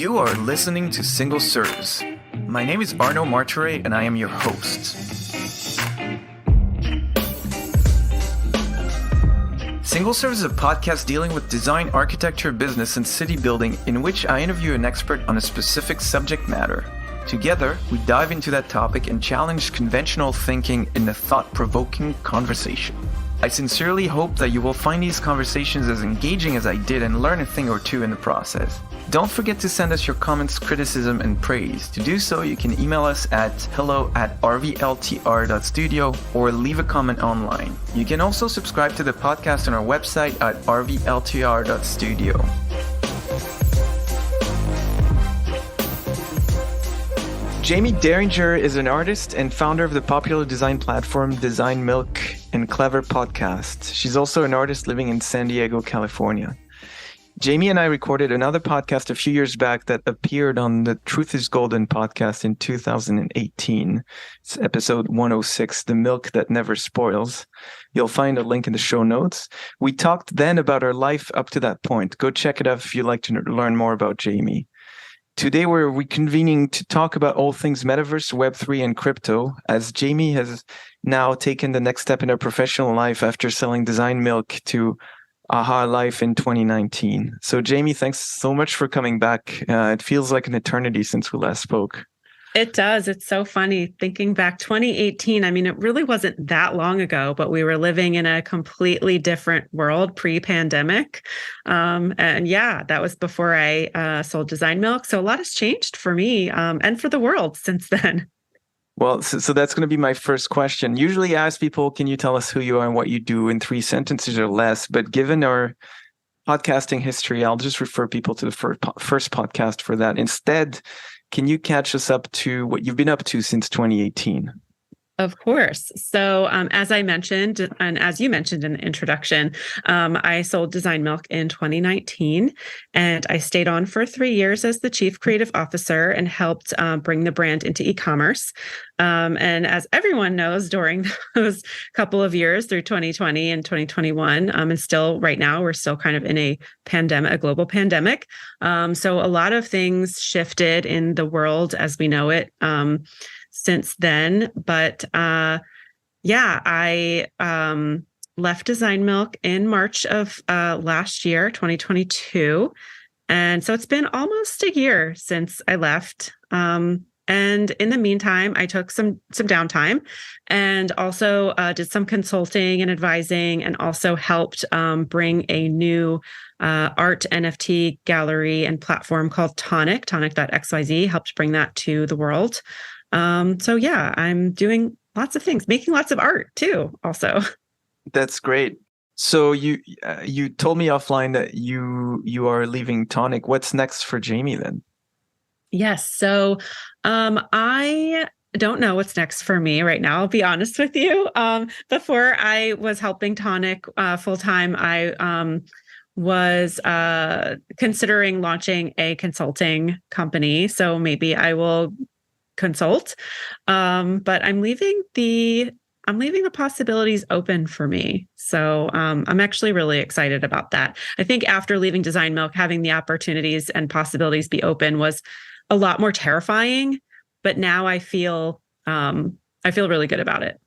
You are listening to Single Serves. My name is Arno Martire and I am your host. Single Serves is a podcast dealing with design, architecture, business, and city building in which I interview an expert on a specific subject matter. Together, we dive into that topic and challenge conventional thinking in a thought-provoking conversation. I sincerely hope that you will find these conversations as engaging as I did and learn a thing or two in the process. Don't forget to send us your comments, criticism, and praise. To do so, you can email us at hello@rvltr.studio or leave a comment online. You can also subscribe to the podcast on our website at rvltr.studio. Jaime Derringer is an artist and founder of the popular design platform Design Milk and Clever Podcast. She's also an artist living in San Diego, California. Jaime and I recorded another podcast a few years back that appeared on the Truth is Golden podcast in 2018. It's episode 106, The Milk That Never Spoils. You'll find a link in the show notes. We talked then about our life up to that point. Go check it out if you'd like to learn more about Jaime. Today, we're reconvening to talk about all things Metaverse, Web3, and crypto, as Jaime has now taken the next step in her professional life after selling Design Milk to Ahalife in 2019. So, Jaime, thanks so much for coming back. It feels like an eternity since we last spoke. It does. It's so funny thinking back 2018. I mean, it really wasn't that long ago, but we were living in a completely different world pre-pandemic. And yeah, that was before I sold Design Milk. So a lot has changed for me and for the world since then. Well, so that's going to be my first question. Usually I ask people, can you tell us who you are and what you do in 3 sentences or less? But given our podcasting history, I'll just refer people to the first podcast for that. Instead, can you catch us up to what you've been up to since 2018? Of course. So as I mentioned, and as you mentioned in the introduction, I sold Design Milk in 2019, and I stayed on for 3 years as the chief creative officer and helped bring the brand into e-commerce. And as everyone knows, during those couple of years through 2020 and 2021, and still right now, we're still kind of in a pandemic, a global pandemic. So a lot of things shifted in the world as we know it since then. But I left Design Milk in March of last year, 2022. And so it's been almost a year since I left. And in the meantime, I took some downtime and also did some consulting and advising, and also helped bring a new art NFT gallery and platform called tonic.xyz, helped bring that to the world. So yeah, I'm doing lots of things, making lots of art too, also. That's great. So you told me offline that you are leaving Tonic. What's next for Jaime then? Yes. So I don't know what's next for me right now. I'll be honest with you. Before I was helping Tonic full time, I was considering launching a consulting company. So maybe I will consult. But I'm leaving the possibilities open for me. So I'm actually really excited about that. I think after leaving Design Milk, having the opportunities and possibilities be open was a lot more terrifying. But now I feel really good about it.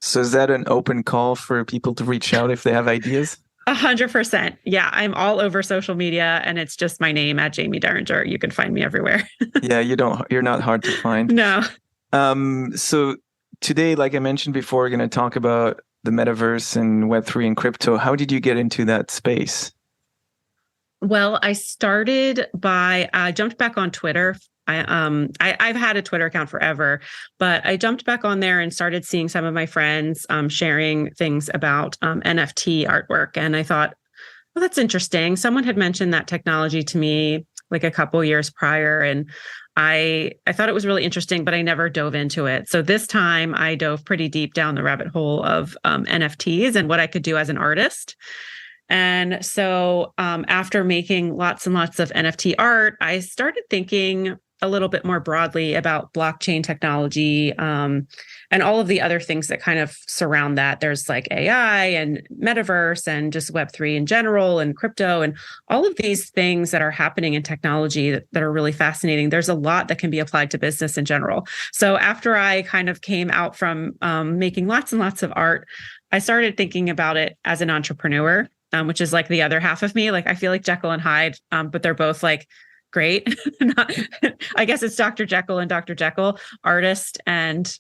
So is that an open call for people to reach out if they have ideas? 100%. Yeah, I'm all over social media, and it's just my name at Jaime Derringer. You can find me everywhere. Yeah, you're not hard to find. No. So today, like I mentioned before, we're going to talk about the metaverse and Web3 and crypto. How did you get into that space? Well, I started by jumped back on Twitter. I've had a Twitter account forever, but I jumped back on there and started seeing some of my friends sharing things about NFT artwork. And I thought, well, that's interesting. Someone had mentioned that technology to me like a couple years prior, and I thought it was really interesting, but I never dove into it. So this time I dove pretty deep down the rabbit hole of NFTs and what I could do as an artist. And so after making lots and lots of NFT art, I started thinking, a little bit more broadly about blockchain technology, and all of the other things that kind of surround that. There's like AI and Metaverse and just Web3 in general and crypto and all of these things that are happening in technology that are really fascinating. There's a lot that can be applied to business in general. So after I kind of came out from making lots and lots of art, I started thinking about it as an entrepreneur, which is like the other half of me. Like I feel like Jekyll and Hyde, but they're both like great. I guess it's Dr. Jekyll and Dr. Jekyll, artist and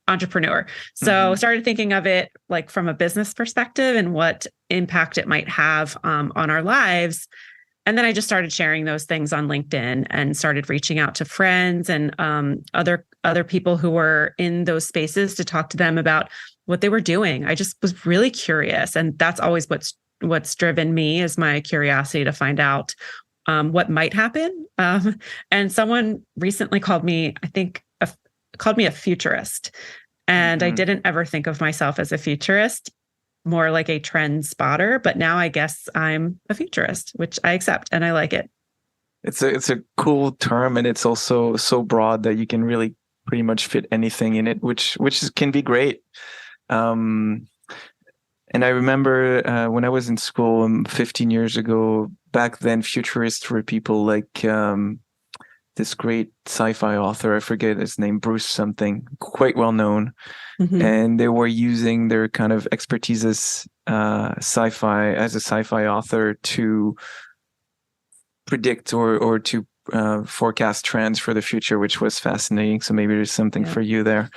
entrepreneur. So started thinking of it like from a business perspective and what impact it might have on our lives. And then I just started sharing those things on LinkedIn and started reaching out to friends and other people who were in those spaces to talk to them about what they were doing. I just was really curious, and that's always what's driven me, is my curiosity to find out what might happen. And someone recently called me, I think, called me a futurist, and I didn't ever think of myself as a futurist, more like a trend spotter. But now I guess I'm a futurist, which I accept and I like it. It's a cool term, and it's also so broad that you can really pretty much fit anything in it, which can be great. And I remember when I was in school 15 years ago, back then, futurists were people like this great sci-fi author, I forget his name, Bruce something, quite well known. And they were using their kind of expertise as a sci-fi author to predict or to forecast trends for the future, which was fascinating. So maybe there's something for you there.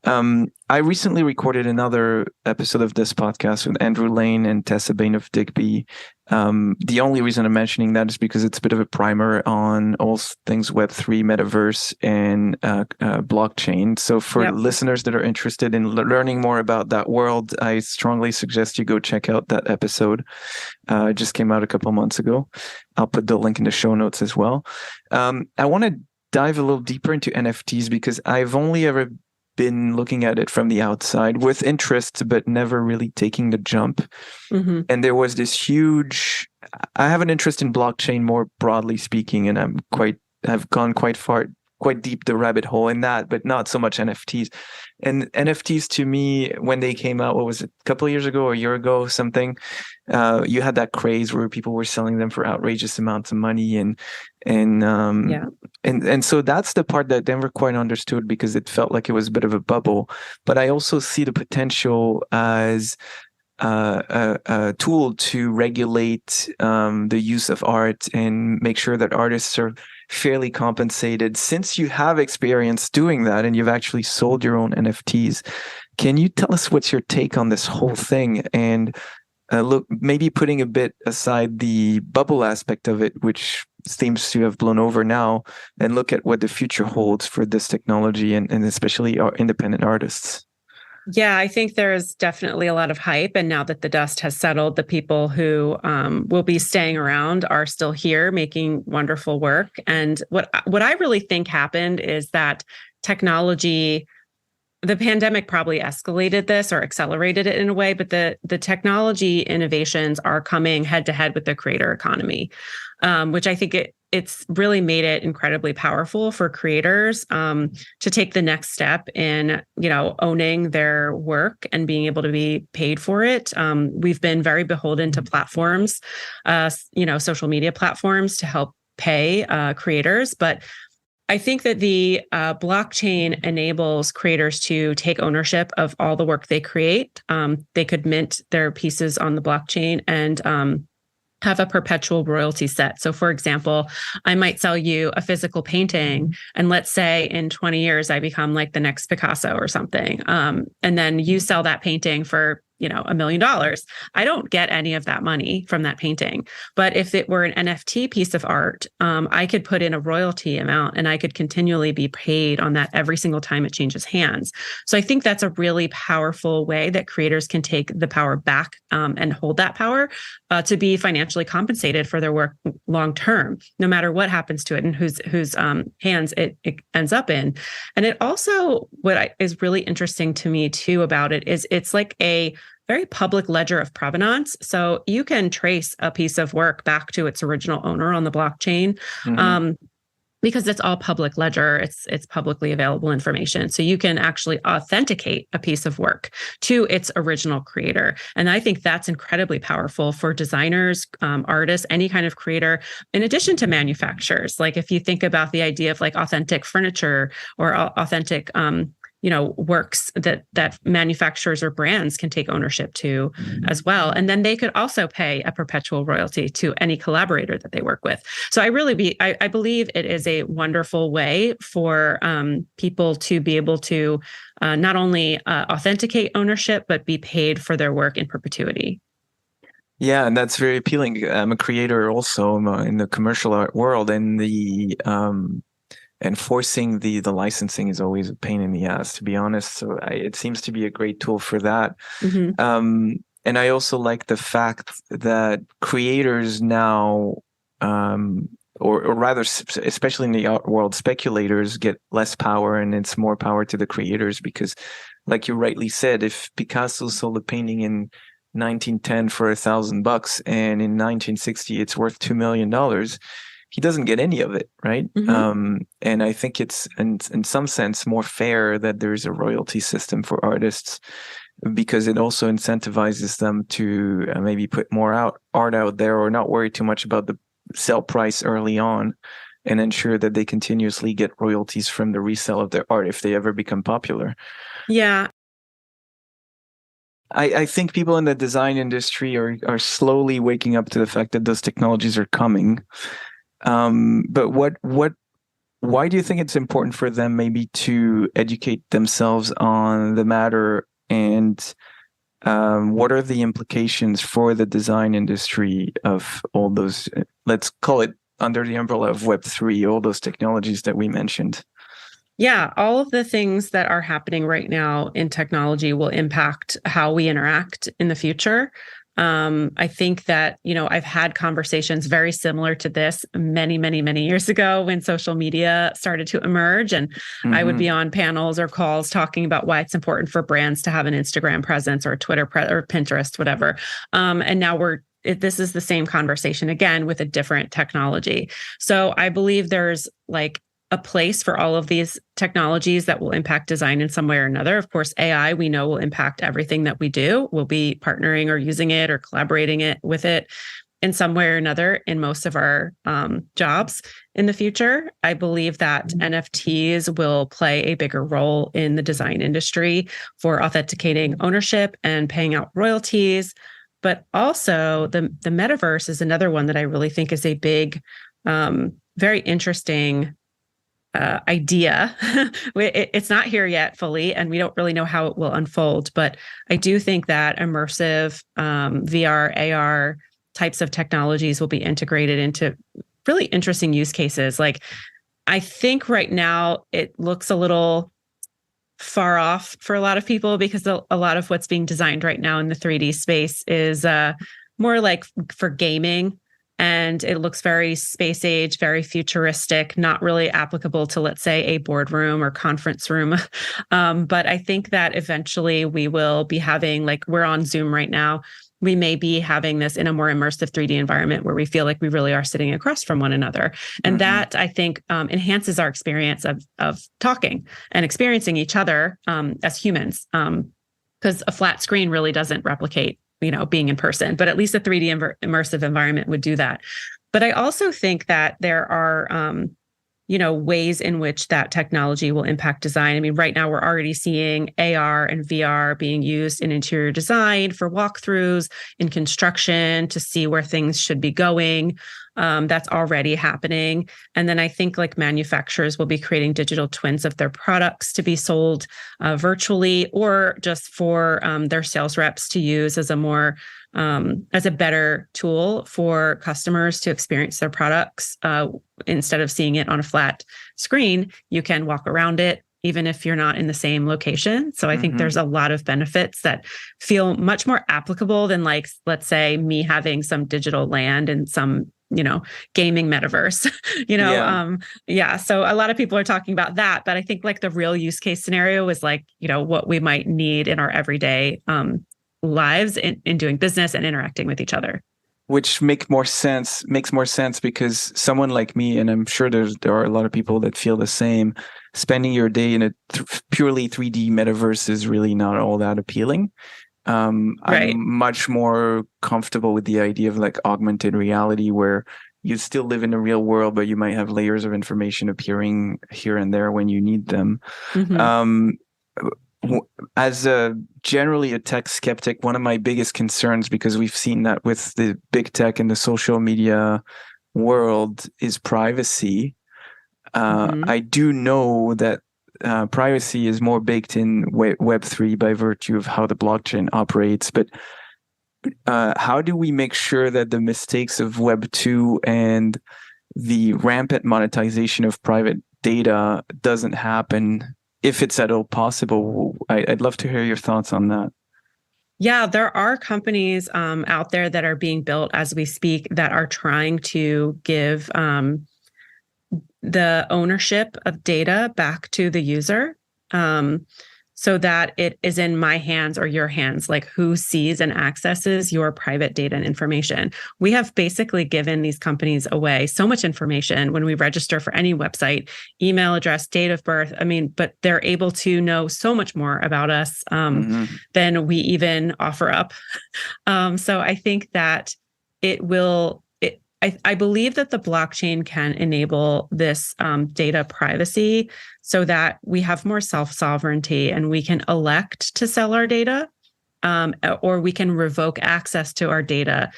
I recently recorded another episode of this podcast with Andrew Lane and Tessa Bain of Digby. The only reason I'm mentioning that is because it's a bit of a primer on all things Web3, Metaverse, and blockchain. So for listeners that are interested in learning more about that world, I strongly suggest you go check out that episode. It just came out a couple months ago. I'll put the link in the show notes as well. I want to dive a little deeper into NFTs because I've only ever been looking at it from the outside with interest, but never really taking the jump. And there was this I have an interest in blockchain more broadly speaking, and I've gone quite deep the rabbit hole in that, but not so much NFTs. And NFTs to me, when they came out, what was it, a couple of years ago or a year ago, something, you had that craze where people were selling them for outrageous amounts of money. And so that's the part that I never quite understood because it felt like it was a bit of a bubble. But I also see the potential as a tool to regulate the use of art and make sure that artists are fairly compensated. Since you have experience doing that and you've actually sold your own NFTs, can you tell us what's your take on this whole thing? And look, maybe putting a bit aside the bubble aspect of it, which seems to have blown over now, and look at what the future holds for this technology and especially our independent artists. Yeah, I think there's definitely a lot of hype. And now that the dust has settled, the people who will be staying around are still here making wonderful work. And what I really think happened is that technology, the pandemic probably escalated this or accelerated it in a way, but the technology innovations are coming head to head with the creator economy, which I think it's really made it incredibly powerful for creators to take the next step in, owning their work and being able to be paid for it. We've been very beholden to platforms, social media platforms to help pay creators. But I think that the blockchain enables creators to take ownership of all the work they create. They could mint their pieces on the blockchain and have a perpetual royalty set. So for example, I might sell you a physical painting, and let's say in 20 years, I become like the next Picasso or something. And then you sell that painting for, $1 million. I don't get any of that money from that painting. But if it were an NFT piece of art, I could put in a royalty amount and I could continually be paid on that every single time it changes hands. So I think that's a really powerful way that creators can take the power back and hold that power to be financially compensated for their work long term, no matter what happens to it and whose hands it ends up in. And it also, is really interesting to me too about it is it's like a very public ledger of provenance. So you can trace a piece of work back to its original owner on the blockchain. because it's all public ledger, it's publicly available information. So you can actually authenticate a piece of work to its original creator. And I think that's incredibly powerful for designers, artists, any kind of creator, in addition to manufacturers. Like if you think about the idea of like authentic furniture or authentic works that manufacturers or brands can take ownership to as well. And then they could also pay a perpetual royalty to any collaborator that they work with. So I believe it is a wonderful way for people to be able to not only authenticate ownership, but be paid for their work in perpetuity. Yeah, and that's very appealing. I'm a creator also in the commercial art world, and the enforcing the licensing is always a pain in the ass, to be honest. So it seems to be a great tool for that. Mm-hmm. And I also like the fact that creators now, or rather, especially in the art world, speculators get less power, and it's more power to the creators because, like you rightly said, if Picasso sold a painting in 1910 for $1,000 and in 1960 it's worth $2 million, he doesn't get any of it, right? Mm-hmm. And I think it's in some sense more fair that there's a royalty system for artists, because it also incentivizes them to maybe put more art out there, or not worry too much about the sell price early on, and ensure that they continuously get royalties from the resale of their art if they ever become popular. Yeah. I think people in the design industry are slowly waking up to the fact that those technologies are coming. But why do you think it's important for them maybe to educate themselves on the matter, and what are the implications for the design industry of all those, let's call it under the umbrella of Web3, all those technologies that we mentioned? Yeah, all of the things that are happening right now in technology will impact how we interact in the future. I think that, I've had conversations very similar to this many, many, many years ago when social media started to emerge. And mm-hmm. I would be on panels or calls talking about why it's important for brands to have an Instagram presence or a Twitter or Pinterest, whatever. And now this is the same conversation again with a different technology. So I believe there's like a place for all of these technologies that will impact design in some way or another. Of course, AI, we know, will impact everything that we do. We'll be partnering or using it or collaborating with it in some way or another in most of our jobs in the future. I believe that NFTs will play a bigger role in the design industry for authenticating ownership and paying out royalties. But also the metaverse is another one that I really think is a big, very interesting idea. It's not here yet fully, and we don't really know how it will unfold. But I do think that immersive VR, AR types of technologies will be integrated into really interesting use cases. Like, I think right now it looks a little far off for a lot of people, because a lot of what's being designed right now in the 3D space is more like for gaming. And it looks very space age, very futuristic, not really applicable to, let's say, a boardroom or conference room. But I think that eventually we will be having, like we're on Zoom right now, we may be having this in a more immersive 3D environment where we feel like we really are sitting across from one another. And mm-hmm. that, I think, enhances our experience of talking and experiencing each other as humans, because a flat screen really doesn't replicate being in person, but at least a 3D immersive environment would do that. But I also think that there are, ways in which that technology will impact design. I mean, right now we're already seeing AR and VR being used in interior design for walkthroughs, in construction, to see where things should be going. That's already happening. And then I think like manufacturers will be creating digital twins of their products to be sold virtually, or just for their sales reps to use as a better tool for customers to experience their products. Instead of seeing it on a flat screen, you can walk around it, even if you're not in the same location. So I think there's a lot of benefits that feel much more applicable than, like, let's say, me having some digital land and some gaming metaverse, So a lot of people are talking about that, but I think like the real use case scenario is like, what we might need in our everyday lives in doing business and interacting with each other. which makes more sense because someone like me, and I'm sure there are a lot of people that feel the same, spending your day in a purely 3D metaverse is really not all that appealing. Right. I'm much more comfortable with the idea of like augmented reality where you still live in the real world, but you might have layers of information appearing here and there when you need them. Mm-hmm. Um, as generally a tech skeptic, one of my biggest concerns, because we've seen that with the big tech and the social media world, is privacy. Mm-hmm. I do know that privacy is more baked in Web3 by virtue of how the blockchain operates, but how do we make sure that the mistakes of Web2 and the rampant monetization of private data doesn't happen if it's at all possible? I'd love to hear your thoughts on that. Yeah, there are companies out there that are being built as we speak that are trying to give the ownership of data back to the user, so that it is in my hands or your hands, like who sees and accesses your private data and information. We have basically given these companies away so much information when we register for any website, email address, date of birth. I mean, but they're able to know so much more about us than we even offer up. So I think that it will. I believe that the blockchain can enable this data privacy so that we have more self-sovereignty and we can elect to sell our data, or we can revoke access to our data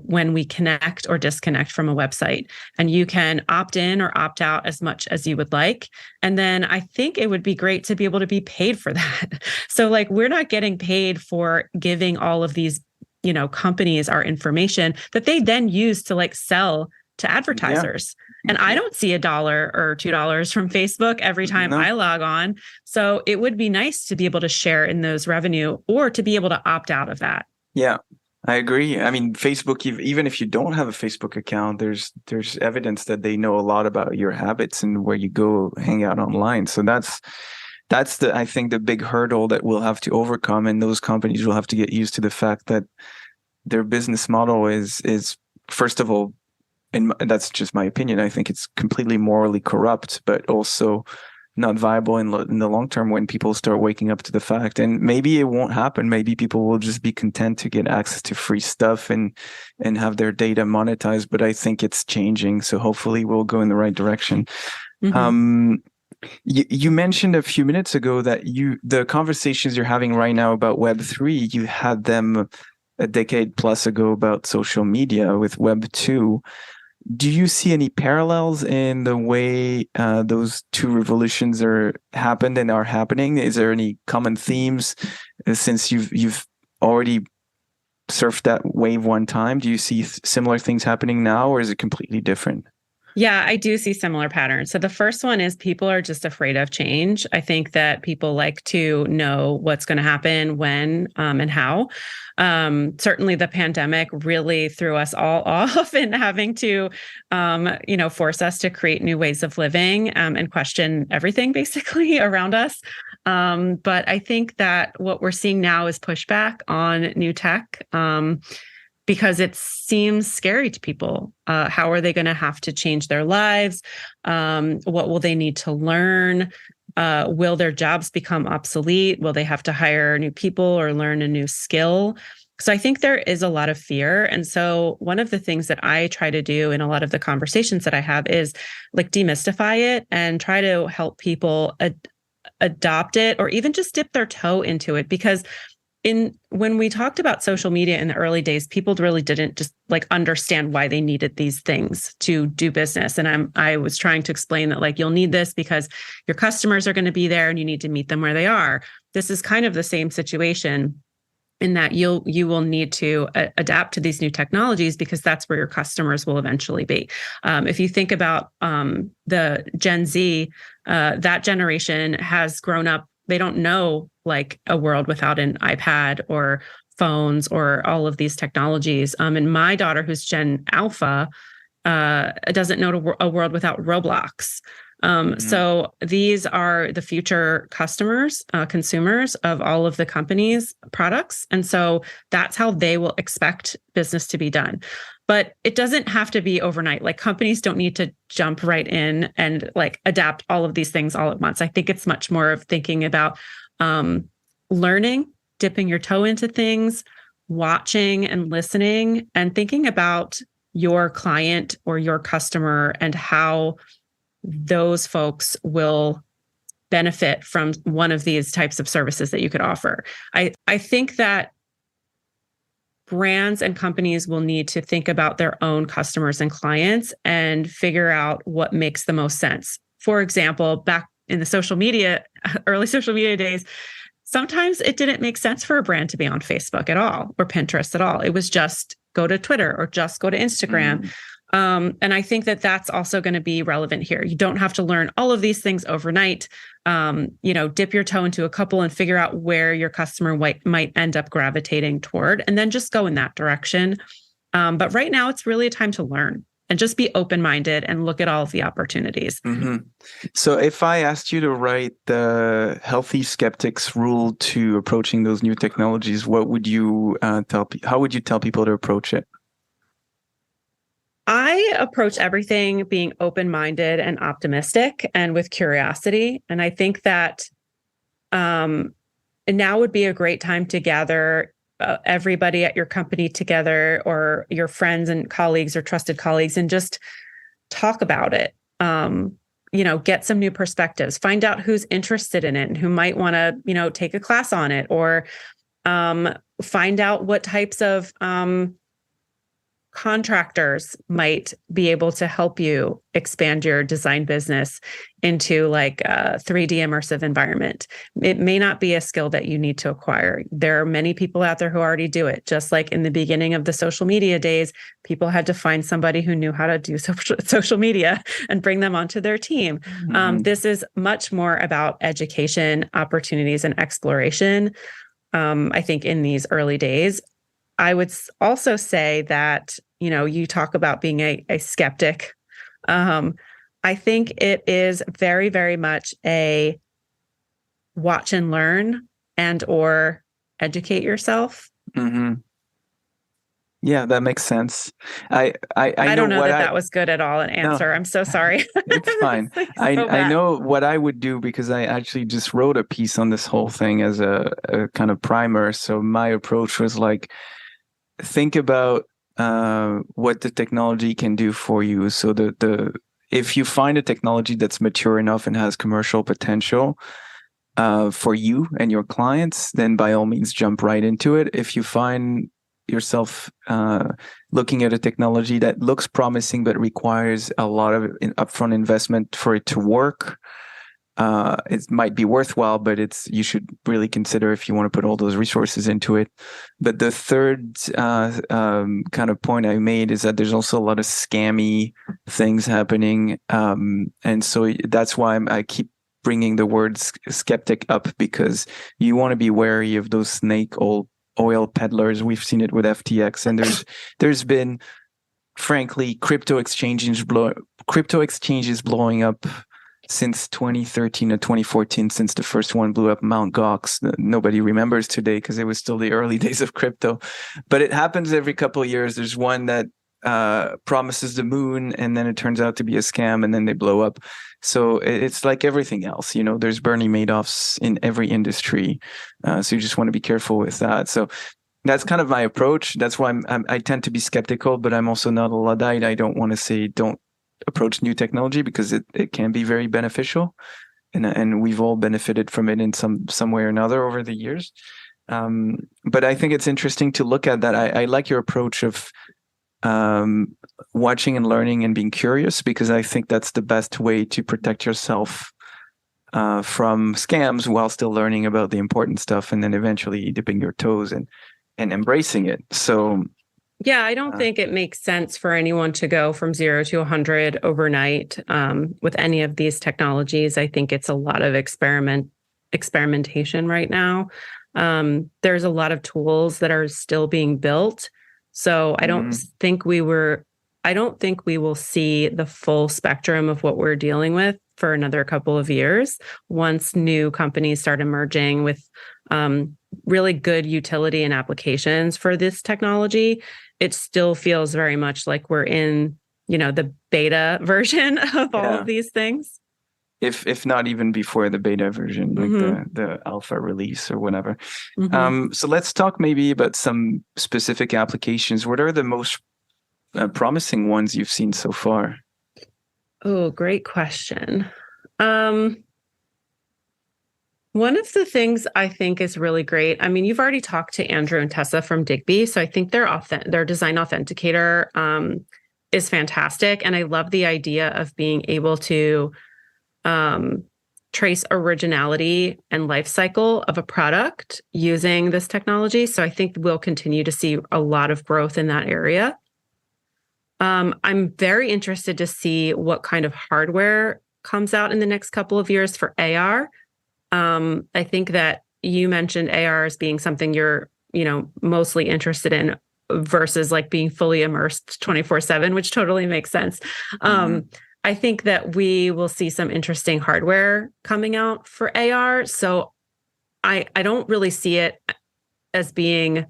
when we connect or disconnect from a website. And you can opt in or opt out as much as you would like. And then I think it would be great to be able to be paid for that. So like we're not getting paid for giving all of these companies our information that they then use to like sell to advertisers. Yeah. And I don't see $1 or $2 from Facebook every time I log on. So it would be nice to be able to share in those revenue or to be able to opt out of that. Yeah, I agree. I mean, Facebook, even if you don't have a Facebook account, there's evidence that they know a lot about your habits and where you go hang out online. So that's I think the big hurdle that we'll have to overcome, and those companies will have to get used to the fact that their business model is first of all, and that's just my opinion, I think it's completely morally corrupt, but also not viable in the long term when people start waking up to the fact. And maybe it won't happen. Maybe people will just be content to get access to free stuff and have their data monetized. But I think it's changing. So hopefully we'll go in the right direction. Mm-hmm. You mentioned a few minutes ago that the conversations you're having right now about Web3, you had them a decade plus ago about social media with Web2. Do you see any parallels in the way those two revolutions happened and are happening? Is there any common themes since you've already surfed that wave one time? Do you see similar things happening now, or is it completely different? Yeah, I do see similar patterns. So the first one is people are just afraid of change. I think that people like to know what's going to happen, when, and how. Certainly the pandemic really threw us all off in having to, force us to create new ways of living, and question everything basically around us. But I think that what we're seeing now is pushback on new tech. Because it seems scary to people. How are they going to have to change their lives? What will they need to learn? Will their jobs become obsolete? Will they have to hire new people or learn a new skill? So I think there is a lot of fear. And so one of the things that I try to do in a lot of the conversations that I have is like demystify it and try to help people adopt it or even just dip their toe into it. Because when we talked about social media in the early days, people really didn't just like understand why they needed these things to do business. And I was trying to explain that like, you'll need this because your customers are going to be there and you need to meet them where they are. This is kind of the same situation in that you will need to adapt to these new technologies because that's where your customers will eventually be. If you think about the Gen Z, that generation has grown up. They don't know like a world without an iPad or phones or all of these technologies. And my daughter, who's Gen Alpha, doesn't know a world without Roblox. So these are the future customers, consumers of all of the company's products. And so that's how they will expect business to be done. But it doesn't have to be overnight. Like companies don't need to jump right in and like adapt all of these things all at once. I think it's much more of thinking about learning, dipping your toe into things, watching and listening, and thinking about your client or your customer and how those folks will benefit from one of these types of services that you could offer. I think that brands and companies will need to think about their own customers and clients and figure out what makes the most sense. For example, back in the early social media days, sometimes it didn't make sense for a brand to be on Facebook at all or Pinterest at all. It was just go to Twitter or just go to Instagram. And I think that that's also going to be relevant here. You don't have to learn all of these things overnight. Dip your toe into a couple and figure out where your customer might end up gravitating toward, and then just go in that direction. But right now, it's really a time to learn and just be open-minded and look at all of the opportunities. So if I asked you to write the healthy skeptics rule to approaching those new technologies, what would you how would you tell people to approach it? I approach everything being open-minded and optimistic and with curiosity. And I think that now would be a great time to gather everybody at your company together, or your friends and colleagues or trusted colleagues, and just talk about it. Get some new perspectives, find out who's interested in it and who might want to, take a class on it, or find out what types of contractors might be able to help you expand your design business into like a 3D immersive environment. It may not be a skill that you need to acquire. There are many people out there who already do it. Just like in the beginning of the social media days, people had to find somebody who knew how to do social media and bring them onto their team. This is much more about education, opportunities, and exploration. I think in these early days, I would also say that, you talk about being a skeptic. I think it is very, very much a watch and learn and or educate yourself. Yeah, that makes sense. I don't know that was good at all an answer. No. I'm so sorry. It's fine. I know what I would do, because I actually just wrote a piece on this whole thing as a kind of primer. So my approach was like, think about what the technology can do for you. So if you find a technology that's mature enough and has commercial potential for you and your clients, then by all means jump right into it. If you find yourself looking at a technology that looks promising but requires a lot of upfront investment for it to work, it might be worthwhile, but you should really consider if you want to put all those resources into it. But the third kind of point I made is that there's also a lot of scammy things happening, and so that's why I keep bringing the word skeptic up, because you want to be wary of those snake oil peddlers. We've seen it with FTX, and there's been, frankly, crypto exchanges blowing up since 2013 or 2014, since the first one blew up, Mt. Gox. Nobody remembers today because it was still the early days of crypto. But it happens every couple of years. There's one that promises the moon, and then it turns out to be a scam, and then they blow up. So it's like everything else. There's Bernie Madoffs in every industry. So you just want to be careful with that. So that's kind of my approach. That's why I tend to be skeptical, but I'm also not a Luddite. I don't want to say don't approach new technology, because it can be very beneficial, and we've all benefited from it in some way or another over the years. But I think it's interesting to look at that. I like your approach of watching and learning and being curious, because I think that's the best way to protect yourself from scams while still learning about the important stuff, and then eventually dipping your toes and embracing it. So yeah, I don't think it makes sense for anyone to go from 0 to 100 overnight with any of these technologies. I think it's a lot of experimentation right now. There's a lot of tools that are still being built. So I don't think we will see the full spectrum of what we're dealing with for another couple of years once new companies start emerging with really good utility and applications for this technology. It still feels very much like we're in, the beta version of all of these things. If not even before the beta version, like the alpha release or whatever. So let's talk maybe about some specific applications. What are the most promising ones you've seen so far? Oh, great question. One of the things I think is really great, I mean, you've already talked to Andrew and Tessa from Digby, so I think their design authenticator is fantastic. And I love the idea of being able to trace originality and life cycle of a product using this technology. So I think we'll continue to see a lot of growth in that area. I'm very interested to see what kind of hardware comes out in the next couple of years for AR. I think that you mentioned AR as being something you're, mostly interested in versus like being fully immersed 24/7, which totally makes sense. I think that we will see some interesting hardware coming out for AR. So I don't really see it as being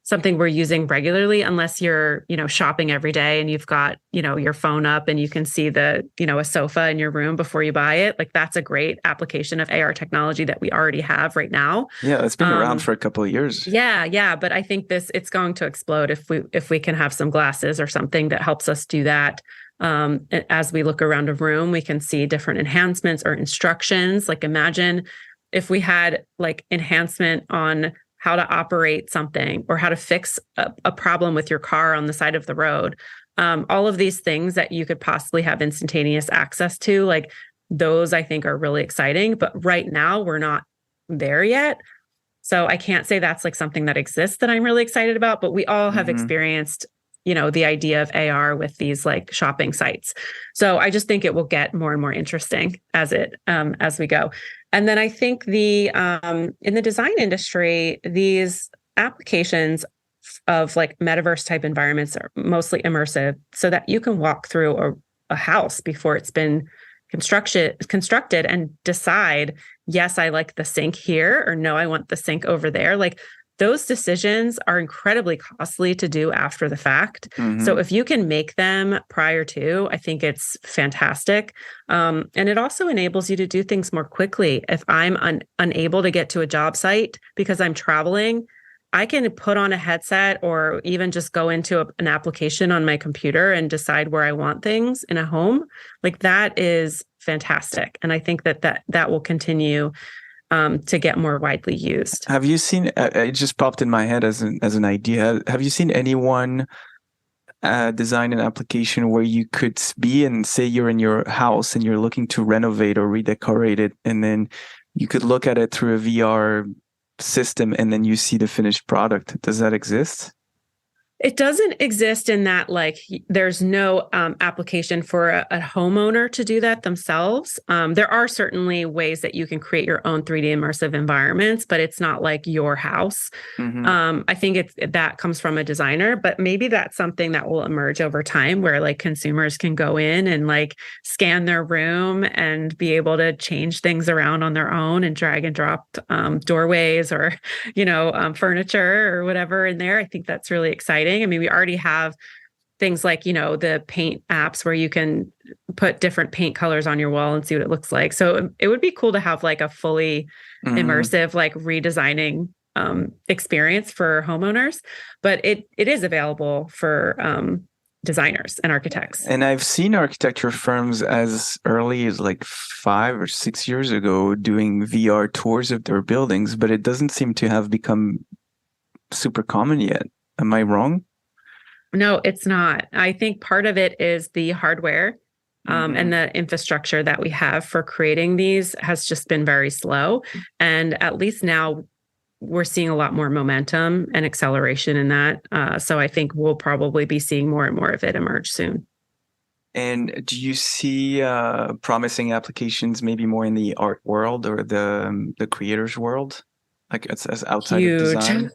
something we're using regularly unless you're, shopping every day and you've got, your phone up and you can see a sofa in your room before you buy it. Like that's a great application of AR technology that we already have right now. Yeah, it's been around for a couple of years. Yeah. But I think it's going to explode if we can have some glasses or something that helps us do that. As we look around a room, we can see different enhancements or instructions. Like imagine if we had like enhancement on how to operate something or how to fix a problem with your car on the side of the road. All of these things that you could possibly have instantaneous access to, like those I think are really exciting. But right now we're not there yet. So I can't say that's like something that exists that I'm really excited about, but we all have experienced, the idea of AR with these like shopping sites. So I just think it will get more and more interesting as we go. And then I think in the design industry, these applications of like metaverse type environments are mostly immersive so that you can walk through a house before it's been constructed and decide, yes, I like the sink here, or no, I want the sink over there. Like those decisions are incredibly costly to do after the fact. So if you can make them prior to, I think it's fantastic. And it also enables you to do things more quickly. If I'm unable to get to a job site because I'm traveling, I can put on a headset or even just go into an application on my computer and decide where I want things in a home. Like that is fantastic. And I think that will continue to get more widely used. Have you seen, it just popped in my head as an idea. Have you seen anyone design an application where you could be and say you're in your house and you're looking to renovate or redecorate it, and then you could look at it through a VR system and then you see the finished product? Does that exist? It doesn't exist in that, like, there's no application for a homeowner to do that themselves. There are certainly ways that you can create your own 3D immersive environments, but it's not like your house. I think that comes from a designer, but maybe that's something that will emerge over time where like consumers can go in and like scan their room and be able to change things around on their own and drag and drop doorways or, furniture or whatever in there. I think that's really exciting. I mean, we already have things like, the paint apps where you can put different paint colors on your wall and see what it looks like. So it would be cool to have like a fully immersive, like redesigning experience for homeowners, but it is available for designers and architects. And I've seen architecture firms as early as like 5 or 6 years ago doing VR tours of their buildings, but it doesn't seem to have become super common yet. Am I wrong? No, it's not. I think part of it is the hardware and the infrastructure that we have for creating these has just been very slow. And at least now we're seeing a lot more momentum and acceleration in that. So I think we'll probably be seeing more and more of it emerge soon. And do you see promising applications maybe more in the art world or the creators world? like it's as outside of Huge, design?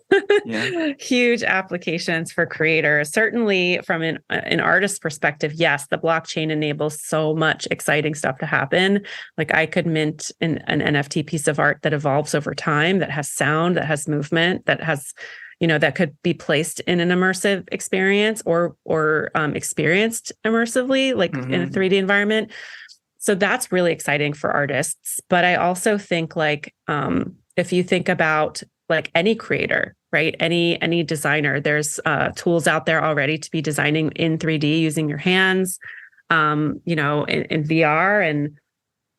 Yeah. huge applications for creators. Certainly from an artist perspective, yes, the blockchain enables so much exciting stuff to happen. Like I could mint an NFT piece of art that evolves over time, that has sound, that has movement, that has, that could be placed in an immersive experience or experienced immersively, like in a 3D environment. So that's really exciting for artists. But I also think like, if you think about like any creator, right? Any designer, there's tools out there already to be designing in 3D using your hands, in VR. And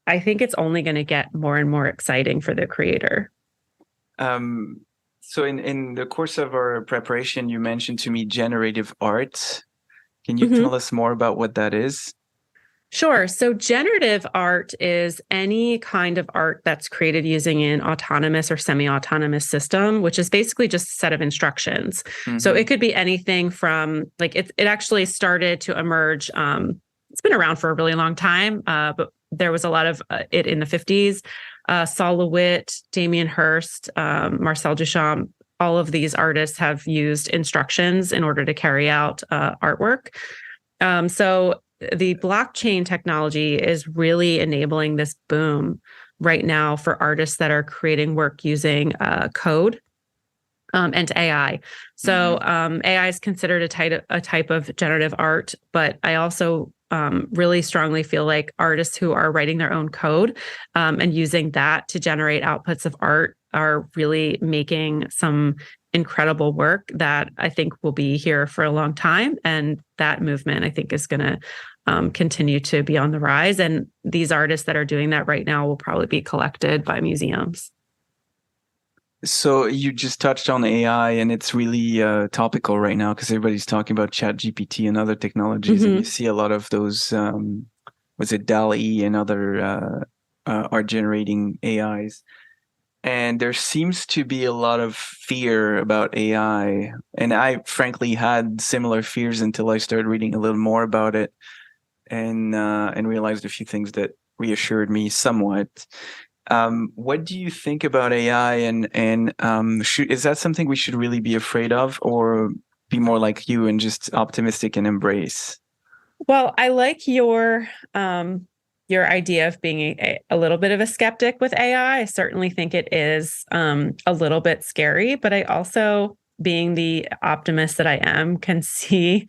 I think it's only going to get more and more exciting for the creator. So in the course of our preparation, you mentioned to me generative art. Can you tell us more about what that is? Sure. So generative art is any kind of art that's created using an autonomous or semi-autonomous system, which is basically just a set of instructions. So it could be anything from like it actually started to emerge. It's been around for a really long time, but there was a lot of it in the 50s. Saul LeWitt, Damien Hirst, Marcel Duchamp, all of these artists have used instructions in order to carry out artwork. So the blockchain technology is really enabling this boom right now for artists that are creating work using code and AI. So AI is considered a type of generative art, but I also really strongly feel like artists who are writing their own code and using that to generate outputs of art are really making some incredible work that I think will be here for a long time. And that movement, I think, is going to continue to be on the rise. And these artists that are doing that right now will probably be collected by museums. So you just touched on AI, and it's really topical right now because everybody's talking about ChatGPT and other technologies, and you see a lot of those, was it DALL-E and other art generating AIs. And there seems to be a lot of fear about AI. And I frankly had similar fears until I started reading a little more about it and realized a few things that reassured me somewhat. What do you think about AI, and is that something we should really be afraid of, or be more like you and just optimistic and embrace? Well, I like your idea of being a little bit of a skeptic with AI. I certainly think it is a little bit scary, but I also, being the optimist that I am, can see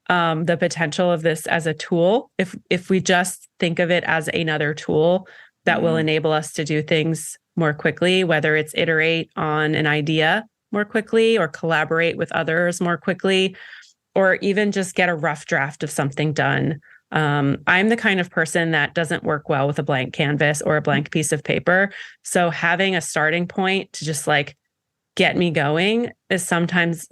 the potential of this as a tool. If we just think of it as another tool that will enable us to do things more quickly, whether it's iterate on an idea more quickly or collaborate with others more quickly, or even just get a rough draft of something done. I'm the kind of person that doesn't work well with a blank canvas or a blank piece of paper. So having a starting point to just like get me going is sometimes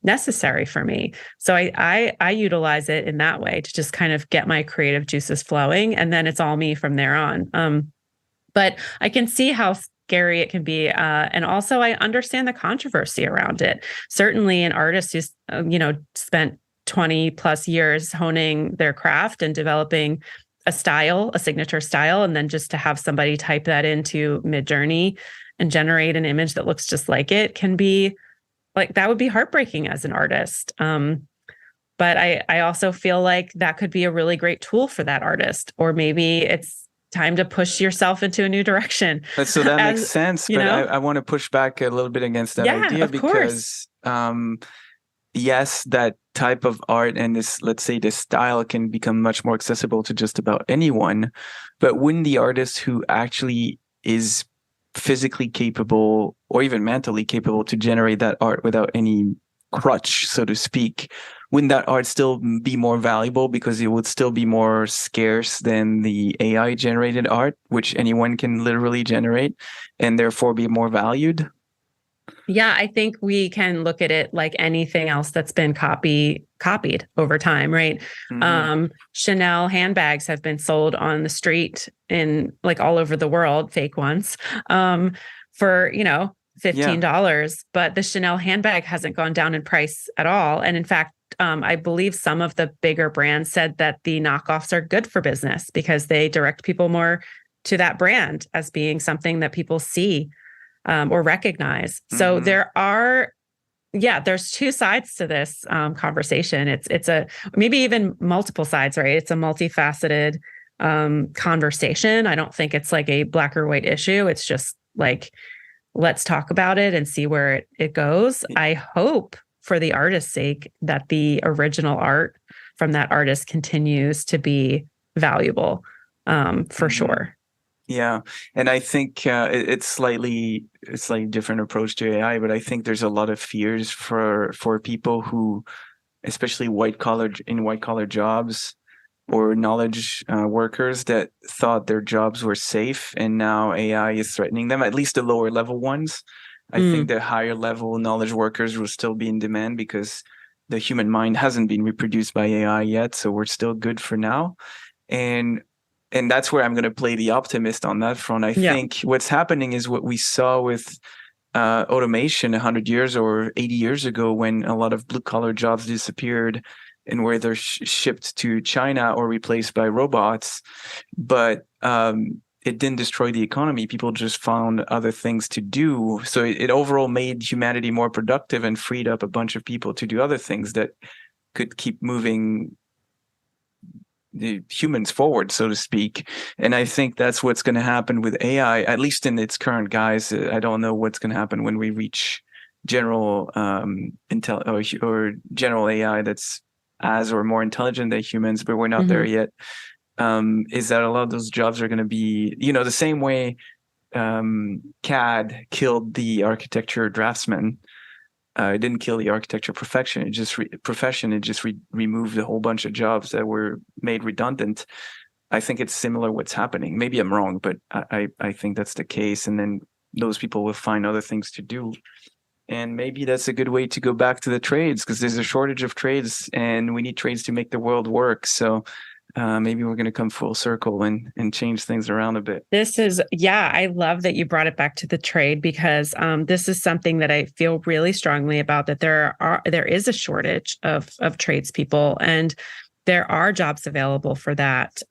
necessary for me. So I utilize it in that way to just kind of get my creative juices flowing, and then it's all me from there on. But I can see how scary it can be, and also I understand the controversy around it. Certainly, an artist who's spent 20 plus years honing their craft and developing a signature style, and then just to have somebody type that into Midjourney and generate an image that looks just like it can be like, that would be heartbreaking as an artist. But I also feel like that could be a really great tool for that artist, or maybe it's time to push yourself into a new direction. So that makes sense, but I want to push back a little bit against that idea, because yes, that type of art and this, let's say, this style can become much more accessible to just about anyone. But wouldn't the artist who actually is physically capable or even mentally capable to generate that art without any crutch, so to speak, wouldn't that art still be more valuable because it would still be more scarce than the AI generated art, which anyone can literally generate, and therefore be more valued? Yeah, I think we can look at it like anything else that's been copied over time, right? Chanel handbags have been sold on the street in like all over the world, fake ones, for $15, but the Chanel handbag hasn't gone down in price at all. And in fact, I believe some of the bigger brands said that the knockoffs are good for business because they direct people more to that brand as being something that people see. or recognize. So there's two sides to this conversation. It's a maybe even multiple sides, right? It's a multifaceted conversation. I don't think it's like a black or white issue. It's just like, let's talk about it and see where it goes. I hope for the artist's sake that the original art from that artist continues to be valuable, for sure. Yeah, and I think it's slightly different approach to AI, but I think there's a lot of fears for people who, especially white collar jobs or knowledge workers that thought their jobs were safe, and now AI is threatening them. At least the lower level ones. I think the higher level knowledge workers will still be in demand because the human mind hasn't been reproduced by AI yet, so we're still good for now. And that's where I'm going to play the optimist on that front. I think what's happening is what we saw with automation 100 years or 80 years ago, when a lot of blue collar jobs disappeared and where they're shipped to China or replaced by robots. But it didn't destroy the economy. People just found other things to do. So it overall made humanity more productive and freed up a bunch of people to do other things that could keep moving the humans forward, so to speak. And I think that's what's going to happen with AI, at least in its current guise. I don't know what's going to happen when we reach general or general AI that's as or more intelligent than humans, but we're not there yet. Is that a lot of those jobs are going to be, the same way CAD killed the architecture draftsman. It didn't kill the architecture profession. It just removed a whole bunch of jobs that were made redundant. I think it's similar what's happening. Maybe I'm wrong, but I think that's the case. And then those people will find other things to do. And maybe that's a good way to go back to the trades, because there's a shortage of trades and we need trades to make the world work. So maybe we're going to come full circle and change things around a bit. I love that you brought it back to the trade, because this is something that I feel really strongly about, that there is a shortage of tradespeople, and there are jobs available for that.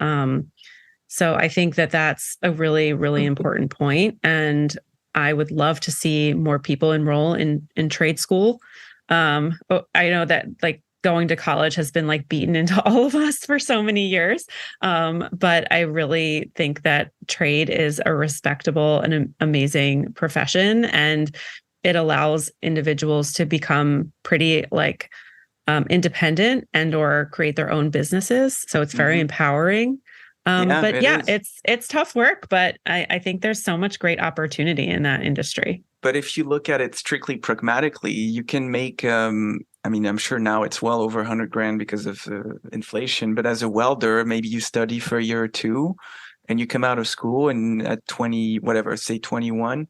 So I think that that's a really, really important point. And I would love to see more people enroll in trade school. I know that going to college has been beaten into all of us for so many years. But I really think that trade is a respectable and amazing profession, and it allows individuals to become pretty independent and or create their own businesses. So it's very empowering. It's tough work, but I think there's so much great opportunity in that industry. But if you look at it strictly pragmatically, you can make, I'm sure now it's well over 100 grand because of inflation, but as a welder, maybe you study for a year or two and you come out of school and at 21,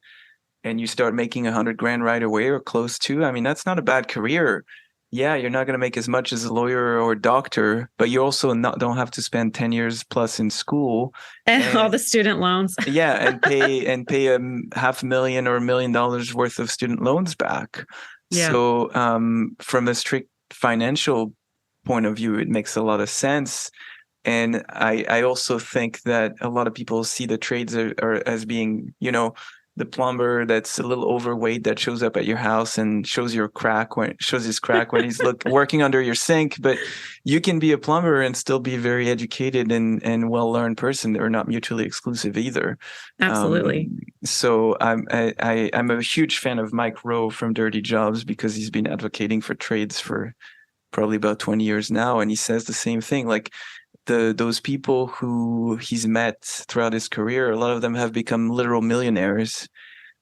and you start making 100 grand right away or close to. That's not a bad career. Yeah, you're not going to make as much as a lawyer or a doctor, but you also don't have to spend 10 years plus in school. And all the student loans. Yeah, and pay $500,000 or $1 million worth of student loans back. Yeah. So from a strict financial point of view, it makes a lot of sense. And I also think that a lot of people see the trades as being, the plumber that's a little overweight that shows up at your house and shows his crack when he's working under your sink. But you can be a plumber and still be a very educated and well-learned person. They're not mutually exclusive either. Absolutely. So I'm a huge fan of Mike Rowe from Dirty Jobs, because he's been advocating for trades for probably about 20 years now. And he says the same thing, those people who he's met throughout his career, a lot of them have become literal millionaires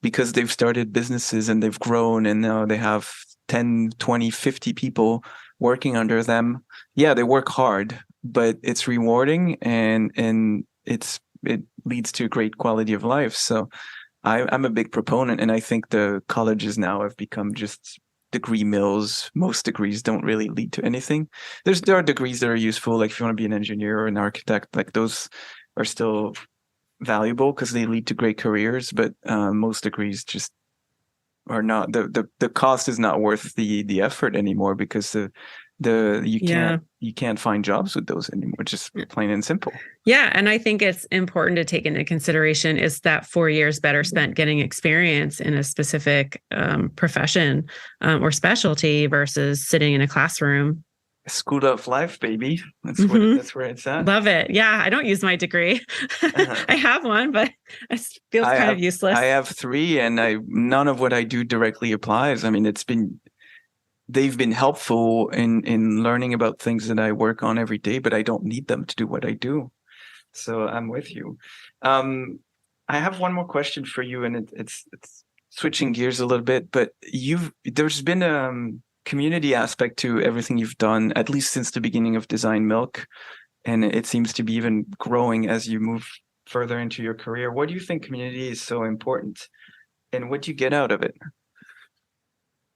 because they've started businesses and they've grown, and now they have 10, 20, 50 people working under them. Yeah, they work hard, but it's rewarding and it leads to a great quality of life. So I'm a big proponent, and I think the colleges now have become just degree mills. Most degrees don't really lead to anything. There are degrees that are useful, if you want to be an engineer or an architect, those are still valuable because they lead to great careers. But most degrees just are not. The cost is not worth the effort anymore, because the You can't find jobs with those anymore, just plain and simple. Yeah. And I think it's important to take into consideration is that 4 years better spent getting experience in a specific profession or specialty versus sitting in a classroom. School of life, baby. That's where it's at. Love it. Yeah. I don't use my degree. I have one, but it feels kind of useless. I have 3 and none of what I do directly applies. I mean, they've been helpful in learning about things that I work on every day, but I don't need them to do what I do. So I'm with you. I have one more question for you, and it's switching gears a little bit, but there's been community aspect to everything you've done, at least since the beginning of Design Milk, and it seems to be even growing as you move further into your career. What do you think community is so important, and what do you get out of it?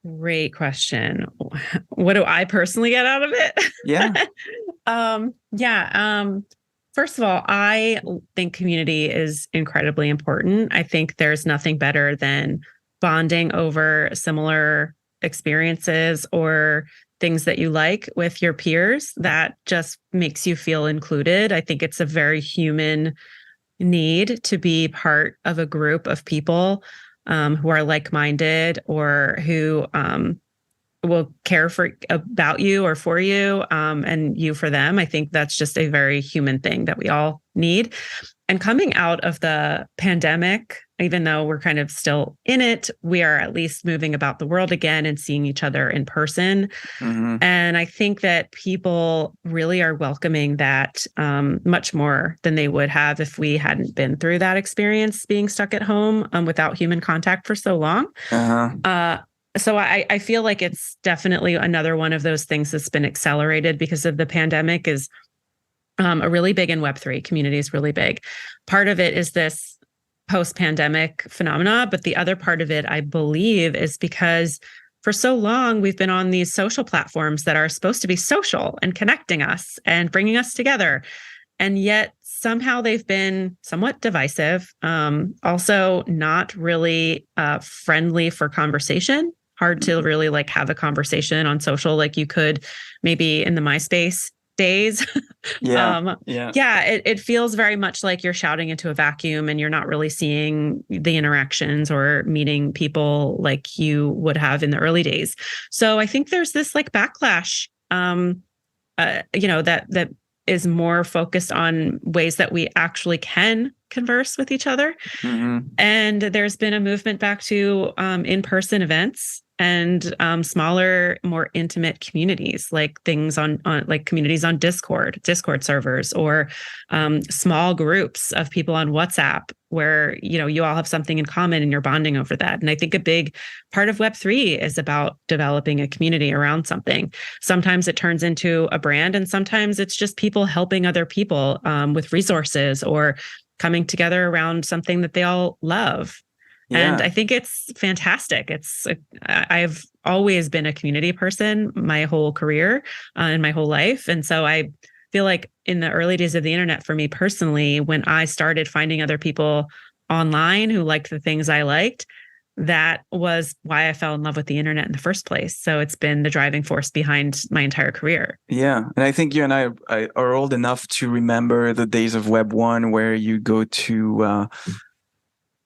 Great question. What do I personally get out of it? Yeah. First of all, I think community is incredibly important. I think there's nothing better than bonding over similar experiences or things that you like with your peers. That just makes you feel included. I think it's a very human need to be part of a group of people who are like-minded or who will care about you or for you and you for them. I think that's just a very human thing that we all need. And coming out of the pandemic, even though we're kind of still in it, we are at least moving about the world again and seeing each other in person. Mm-hmm. And I think that people really are welcoming that much more than they would have if we hadn't been through that experience, being stuck at home without human contact for so long. So I feel like it's definitely another one of those things that's been accelerated because of the pandemic is a really big in Web3. Community is really big. Part of it is this post-pandemic phenomena, but the other part of it, I believe, is because for so long we've been on these social platforms that are supposed to be social and connecting us and bringing us together. And yet somehow they've been somewhat divisive, also not really friendly for conversation. Hard to really like have a conversation on social like you could maybe in the MySpace days. It feels very much like you're shouting into a vacuum and you're not really seeing the interactions or meeting people like you would have in the early days. So I think there's this like backlash, that is more focused on ways that we actually can converse with each other. Mm-hmm. And there's been a movement back to in-person events and smaller, more intimate communities, like things on like communities on Discord servers, or small groups of people on WhatsApp where, you all have something in common and you're bonding over that. And I think a big part of Web3 is about developing a community around something. Sometimes it turns into a brand, and sometimes it's just people helping other people with resources or coming together around something that they all love. Yeah. And I think it's fantastic. I've always been a community person my whole career and my whole life. And so I feel like in the early days of the internet, for me personally, when I started finding other people online who liked the things I liked, that was why I fell in love with the internet in the first place. So it's been the driving force behind my entire career. Yeah. And I think you and I are old enough to remember the days of Web 1 where you go to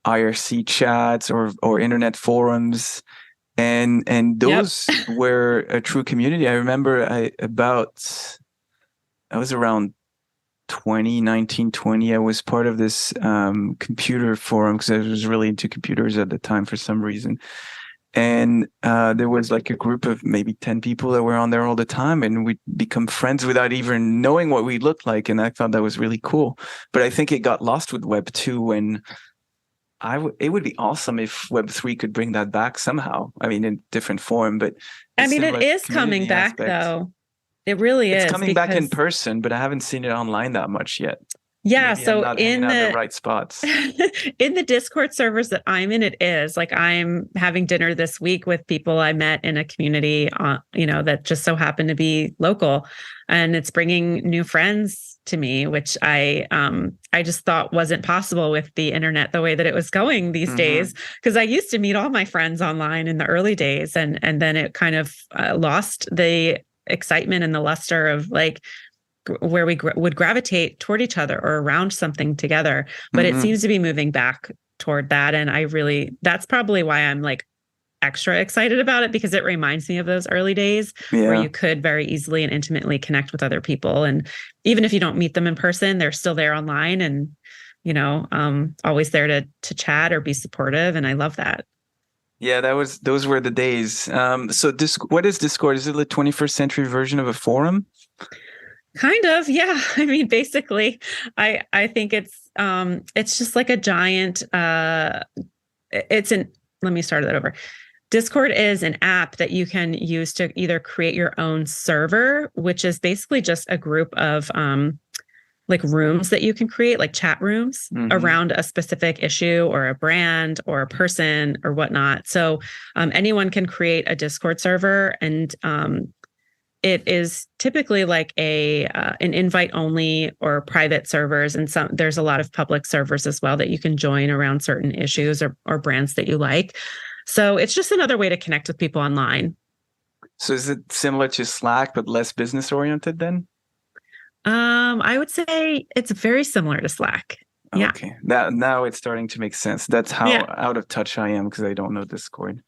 IRC chats or internet forums, and those were a true community. I remember I was around 2019, I was part of this computer forum because I was really into computers at the time for some reason. And there was like a group of maybe 10 people that were on there all the time, and we'd become friends without even knowing what we looked like. And I thought that was really cool. But I think it got lost with Web 2 when it would be awesome if Web3 could bring that back somehow. I mean, in different form, but it is coming back though. It really is. It's coming back in person, but I haven't seen it online that much yet. Yeah. Maybe so in the right spots. In the Discord servers that I'm in, it is like I'm having dinner this week with people I met in a community, that just so happened to be local, and it's bringing new friends to me, which I just thought wasn't possible with the internet the way that it was going these days. Because I used to meet all my friends online in the early days, and then it kind of lost the excitement and the luster of like where we would gravitate toward each other or around something together. But it seems to be moving back toward that. And that's probably why I'm like extra excited about it, because it reminds me of those early days where you could very easily and intimately connect with other people. And even if you don't meet them in person, they're still there online and, always there to chat or be supportive. And I love that. Yeah, those were the days. So what is Discord? Is it the 21st century version of a forum? Kind of, yeah. I mean, basically, I think it's just like a giant. Let me start that over. Discord is an app that you can use to either create your own server, which is basically just a group of like rooms that you can create, like chat rooms around a specific issue or a brand or a person or whatnot. So anyone can create a Discord server, and it is typically like an invite only or private servers. And there's a lot of public servers as well that you can join around certain issues or brands that you like. So it's just another way to connect with people online. So is it similar to Slack, but less business oriented then? I would say it's very similar to Slack. Yeah. Okay. Now it's starting to make sense. That's how out of touch I am, because I don't know Discord.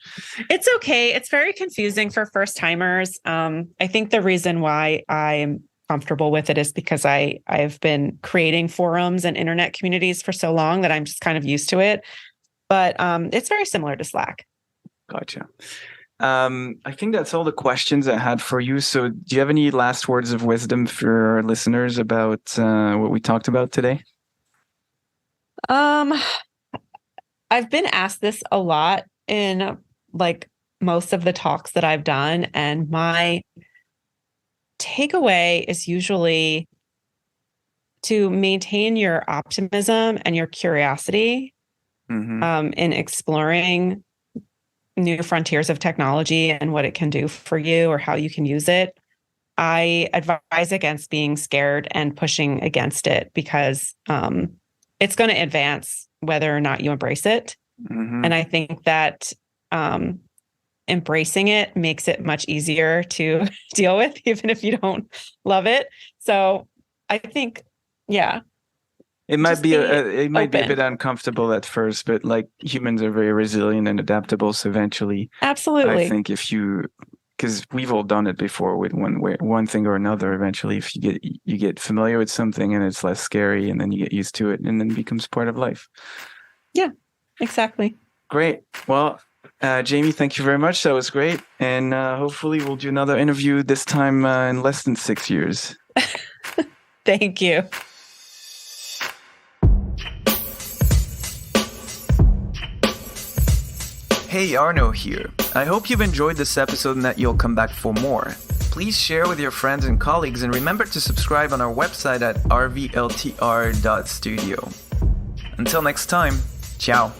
It's okay. It's very confusing for first timers. I think the reason why I'm comfortable with it is because I've been creating forums and internet communities for so long that I'm just kind of used to it. But it's very similar to Slack. Gotcha. I think that's all the questions I had for you. So do you have any last words of wisdom for our listeners about what we talked about today? I've been asked this a lot in like most of the talks that I've done, and my takeaway is usually to maintain your optimism and your curiosity in exploring new frontiers of technology and what it can do for you or how you can use it. I advise against being scared and pushing against it, because it's going to advance whether or not you embrace it. And I think that embracing it makes it much easier to deal with, even if you don't love it. So I think, it might be a bit uncomfortable at first, but like humans are very resilient and adaptable. So eventually, absolutely, I think because we've all done it before with one thing or another. Eventually, if you get familiar with something and it's less scary, and then you get used to it, and then it becomes part of life. Yeah, exactly. Great. Well, Jaime, thank you very much. That was great, and hopefully we'll do another interview this time in less than 6 years. Thank you. Hey, Arno here. I hope you've enjoyed this episode and that you'll come back for more. Please share with your friends and colleagues, and remember to subscribe on our website at rvltr.studio. Until next time, ciao.